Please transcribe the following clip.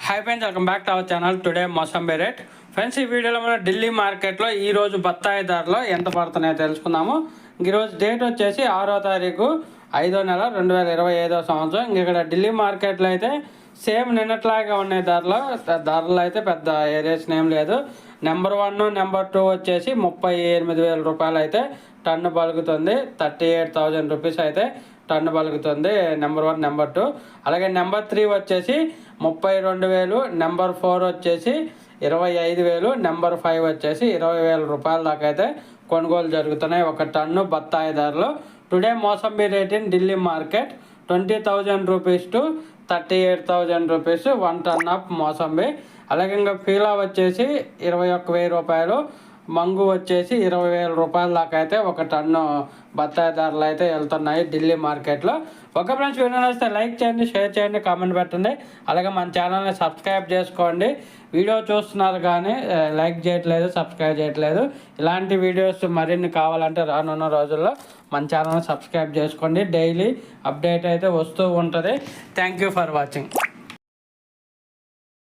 High friends welcome back to our channel today mosambi rate friends video में Delhi market లో ఈ రోజు బత్తాయి ధరలు ఎంత పడుతున్నాయో తెలుసుకుందాము। ఈ రోజు డేట్ వచ్చేసి 6వ తారీఖు 5వ నెల 2025వ సంవత్సరం। ఇక్కడ ఢిల్లీ మార్కెట్ లో అయితే సేమ్ నిన్నట్లాగా ఉన్నాయి ధరలు అయితే పెద్ద ఏరియాస్ ఏం లేదు। నెంబర్ 1 నెంబర్ 2 వచ్చేసి 38,000 రూపాయలు అయితే టన్ను పలుకుతుంది। 38,000 రూపీస్ అయితే టన్ను పలుకుతుంది నెంబర్ 1 నెంబర్ 2। అలాగే నెంబర్ 3 వచ్చేసి 32,000, నెంబర్ 4 వచ్చేసి 25,000, నెంబర్ 5 వచ్చేసి 20,000 రూపాయల దాకా అయితే కొనుగోలు జరుగుతున్నాయి ఒక టన్ను బత్తాయి ధరలు। Today mosambi rate in Delhi market 20,000 rupees to 38,000 rupees 1 ton of mosambi. అలాగే ఇంకా ఫీలా వచ్చేసి 21,000 రూపాయలు, మంగు వచ్చేసి 20,000 రూపాయల దాకా అయితే ఒక టన్ను బత్తాయి ధరలు అయితే వెళ్తున్నాయి ఢిల్లీ మార్కెట్లో। ఒక ఫ్రెండ్స్ వీడియో నచ్చితే లైక్ చేయండి, షేర్ చేయండి, కామెంట్ పెట్టండి। అలాగే మన ఛానల్ని సబ్స్క్రైబ్ చేసుకోండి। వీడియో చూస్తున్నారు కానీ లైక్ చేయట్లేదు, సబ్స్క్రైబ్ చేయట్లేదు। ఇలాంటి వీడియోస్ మరిన్ని కావాలంటే రానున్న రోజుల్లో మన ఛానల్ని సబ్స్క్రైబ్ చేసుకోండి। డైలీ అప్డేట్ అయితే వస్తూ ఉంటుంది। Thank you for watching.